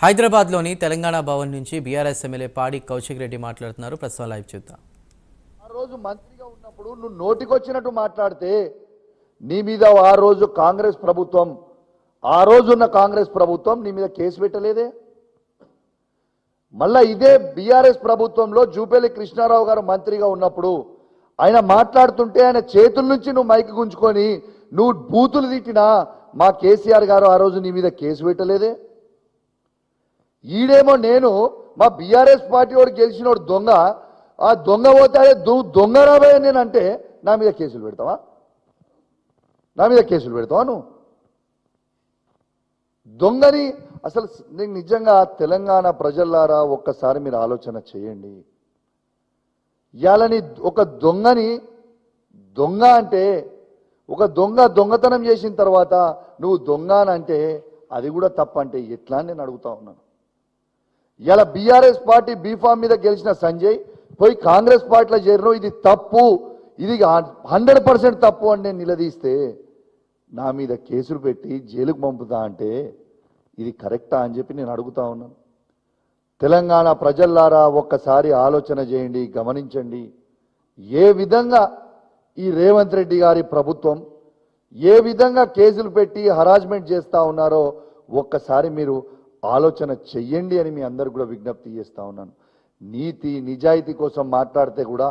హైదరాబాద్లోని తెలంగాణ భవన్ నుంచి BRS MLA పాడి కౌశిక్ రెడ్డి మాట్లాడుతున్నారు. ప్రస్తుతం లైవ్ చూద్దాం. ఆ రోజు మంత్రిగా ఉన్నప్పుడు నువ్వు నోటికొచ్చినట్టు మాట్లాడితే నీ మీద ఆ రోజు కాంగ్రెస్ ప్రభుత్వం ఆ రోజున్న కాంగ్రెస్ ప్రభుత్వం నీ మీద కేసు పెట్టలేదే. మళ్ళా ఇదే బీఆర్ఎస్ ప్రభుత్వంలో జూపల్లి కృష్ణారావు గారు మంత్రిగా ఉన్నప్పుడు ఆయన మాట్లాడుతుంటే ఆయన చేతుల నుంచి నువ్వు మైకి గుంజుకొని నువ్వు బూతులు తిట్టినా మా కేసీఆర్ గారు ఆ రోజు నీ మీద కేసు పెట్టలేదే. ఈడేమో నేను మా బీఆర్ఎస్ పార్టీ వాడు గెలిచినోడు దొంగ, ఆ దొంగ పోతే దొంగ రాబోయే నేను అంటే నా మీద కేసులు పెడతావా? నా మీద కేసులు పెడతావా నువ్వు? దొంగని అసలు నేను నిజంగా తెలంగాణ ప్రజలారా ఒక్కసారి మీరు ఆలోచన చేయండి. ఇయాలని ఒక దొంగని దొంగ అంటే ఒక దొంగతనం చేసిన తర్వాత నువ్వు దొంగ అంటే అది కూడా తప్పంటే ఎట్లా అని నేను అడుగుతా ఉన్నాను. ఇలా బీఆర్ఎస్ పార్టీ బీఫామ్ మీద గెలిచిన సంజయ్ పోయి కాంగ్రెస్ పార్టీలో చేరిన ఇది తప్పు, ఇది 100% తప్పు అని నేను నిలదీస్తే నా మీద కేసులు పెట్టి జైలుకు పంపుతా అంటే ఇది కరెక్టా అని చెప్పి నేను అడుగుతా ఉన్నాను. తెలంగాణ ప్రజల్లారా ఒక్కసారి ఆలోచన చేయండి, గమనించండి. ఏ విధంగా ఈ రేవంత్ రెడ్డి గారి ప్రభుత్వం ఏ విధంగా కేసులు పెట్టి హరాజ్మెంట్ చేస్తూ ఉన్నారో ఒక్కసారి మీరు ఆలోచన చెయ్యండి అని మీ అందరు కూడా విజ్ఞప్తి చేస్తూ ఉన్నాను. నీతి నిజాయితీ కోసం మాట్లాడితే కూడా,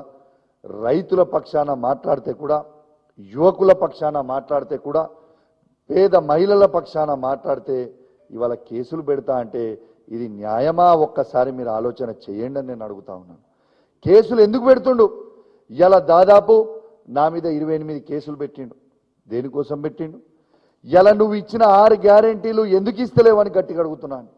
రైతుల పక్షాన మాట్లాడితే కూడా, యువకుల పక్షాన మాట్లాడితే కూడా, పేద మహిళల పక్షాన మాట్లాడితే ఇవాళ కేసులు పెడతా అంటే ఇది న్యాయమా? ఒక్కసారి మీరు ఆలోచన చేయండి అని నేను అడుగుతా ఉన్నాను. కేసులు ఎందుకు పెడుతుండు? ఇలా దాదాపు నా మీద 28 కేసులు పెట్టిండు. దేనికోసం పెట్టిండు? ఇలా నువ్వు ఇచ్చిన 6 గ్యారెంటీలు ఎందుకు ఇస్తలేవని గట్టిగా అడుగుతున్నాను.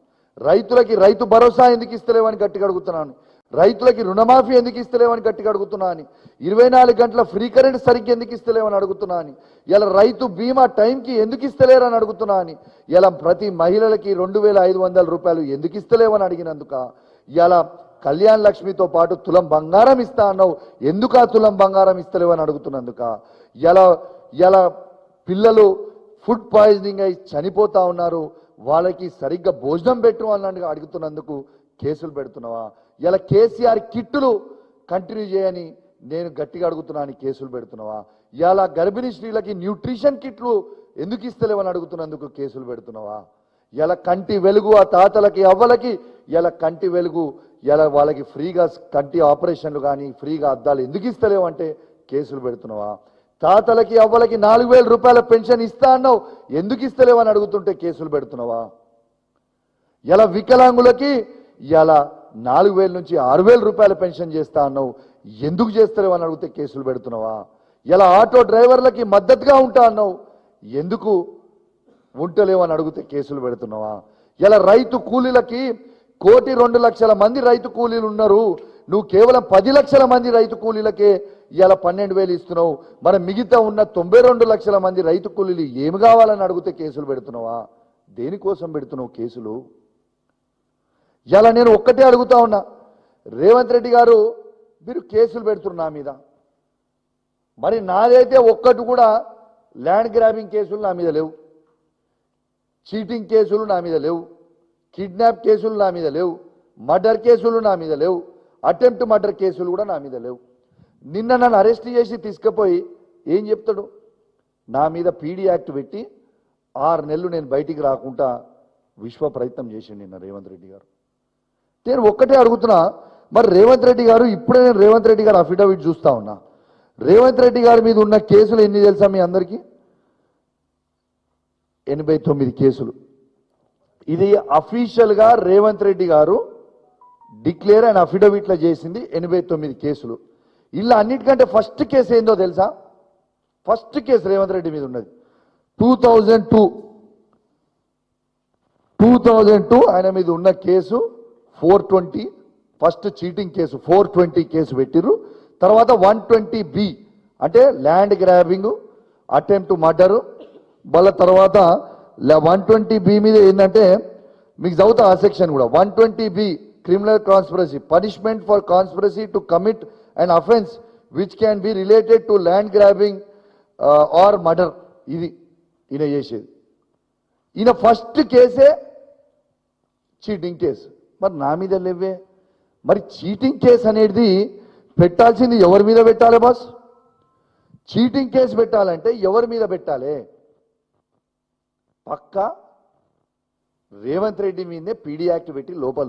రైతులకి రైతు భరోసా ఎందుకు ఇస్తలేవని గట్టిగా అడుగుతున్నాను. రైతులకి రుణమాఫీ ఎందుకు ఇస్తలేవని గట్టిగా అడుగుతున్నాను. 24 గంటల ఫ్రీ కరెంట్ సరిగ్గా ఎందుకు ఇస్తలేవని అడుగుతున్నాను. ఇలా రైతు బీమా టైంకి ఎందుకు ఇస్తలేరని అడుగుతున్నాను. ఇలా ప్రతి మహిళలకి 2500 రూపాయలు ఎందుకు ఇస్తలేవని అడిగినందుక, ఇలా కళ్యాణ్ లక్ష్మితో పాటు తులం బంగారం ఇస్తా అన్నావు, ఎందుకు ఆ తులం బంగారం ఇస్తలేవని అడుగుతున్నందుక, ఇలా పిల్లలు ఫుడ్ పాయిజనింగ్ అయి చనిపోతా ఉన్నారు, వాళ్ళకి సరిగ్గా భోజనం పెట్టు అన్నట్టుగా అడుగుతున్నందుకు కేసులు పెడుతున్నావా? ఇలా కేసీఆర్ కిట్టులు కంటిన్యూ చేయని నేను గట్టిగా అడుగుతున్నాను, కేసులు పెడుతున్నావా? ఇలా గర్భిణీ స్త్రీలకి న్యూట్రిషన్ కిట్లు ఎందుకు ఇస్తలేవని అడుగుతున్నందుకు కేసులు పెడుతున్నావా? ఇలా కంటి వెలుగు ఆ తాతలకి అవ్వలకి ఇలా కంటి వెలుగు ఇలా వాళ్ళకి ఫ్రీగా కంటి ఆపరేషన్లు కానీ ఫ్రీగా అద్దాలు ఎందుకు ఇస్తలేవంటే కేసులు పెడుతున్నావా? తాతలకి అవ్వలకి 4000 రూపాయల పెన్షన్ ఇస్తా అన్నావు, ఎందుకు ఇస్తలేవని అడుగుతుంటే కేసులు పెడుతున్నావా? ఇలా వికలాంగులకి ఇలా 4000 నుంచి 6000 రూపాయల పెన్షన్ చేస్తా అన్నావు, ఎందుకు చేస్తలేవని అడిగితే కేసులు పెడుతున్నావా? ఇలా ఆటో డ్రైవర్లకి మద్దతుగా ఉంటా అన్నావు, ఎందుకు ఉంటలేవని అడిగితే కేసులు పెడుతున్నావా? ఇలా రైతు కూలీలకి 1,02,00,000 మంది రైతు కూలీలు ఉన్నారు, నువ్వు కేవలం 10 లక్షల మంది రైతు కూలీలకే ఇలా 12,000 ఇస్తున్నావు, మరి మిగతా ఉన్న 92 లక్షల మంది రైతు కూలీలు ఏమి కావాలని అడిగితే కేసులు పెడుతున్నావా? దేనికోసం పెడుతున్నావు కేసులు? ఇలా నేను ఒక్కటే అడుగుతా ఉన్నా, రేవంత్ రెడ్డి గారు మీరు కేసులు పెడుతున్నారు నా మీద, మరి నాదైతే ఒక్కటి కూడా ల్యాండ్ గ్రాబింగ్ కేసులు నా మీద లేవు, చీటింగ్ కేసులు నా మీద లేవు, కిడ్నాప్ కేసులు నా మీద లేవు, మర్డర్ కేసులు నా మీద లేవు, అటెంప్ట్ మర్డర్ కేసులు కూడా నా మీద లేవు. నిన్న నన్ను అరెస్ట్ చేసి తీసుకుపోయి ఏం చెప్తాడు? నా మీద పీడీ యాక్ట్ పెట్టి 6 నెలలు నేను బయటికి రాకుండా విశ్వ ప్రయత్నం చేసిండు నిన్న రేవంత్ రెడ్డి గారు. నేను ఒక్కటే అడుగుతున్నా, మరి రేవంత్ రెడ్డి గారు ఇప్పుడే నేను రేవంత్ రెడ్డి గారు అఫిడవిట్ చూస్తా ఉన్నా, రేవంత్ రెడ్డి గారి మీద ఉన్న కేసులు ఎన్ని తెలుసా మీ అందరికీ? 89 కేసులు. ఇది అఫీషియల్గా రేవంత్ రెడ్డి గారు డిక్లేర్ అండ్ అఫిడవిట్లో చేసింది 89 కేసులు. ఇలా అన్నిటికంటే ఫస్ట్ కేసు ఏందో తెలుసా? ఫస్ట్ కేసు రేవంత్ రెడ్డి మీద ఉన్నది 2002 ఆయన మీద ఉన్న case 420, first cheating case 420 case పెట్టిర్రు. తర్వాత 120B అంటే ల్యాండ్ గ్రాబింగ్, అటెంప్ట్ మర్డరు. మళ్ళీ తర్వాత 120B మీద ఏంటంటే మీకు చదువుతా ఆ సెక్షన్ కూడా. 120B criminal conspiracy, punishment for conspiracy to commit an offense which can be related to land grabbing or murder. ఇది ఈయన చేసేది. ఈయన ఫస్ట్ కేసే చీటింగ్ కేసు. మరి నా మీద లేవే. మరి చీటింగ్ కేసు అనేది పెట్టాల్సింది ఎవరి మీద పెట్టాలి బాస్? చీటింగ్ కేసు పెట్టాలంటే ఎవరి మీద పెట్టాలి? పక్కా రేవంత్ రెడ్డి మీదనే పీడీ యాక్ట్ పెట్టి లోపల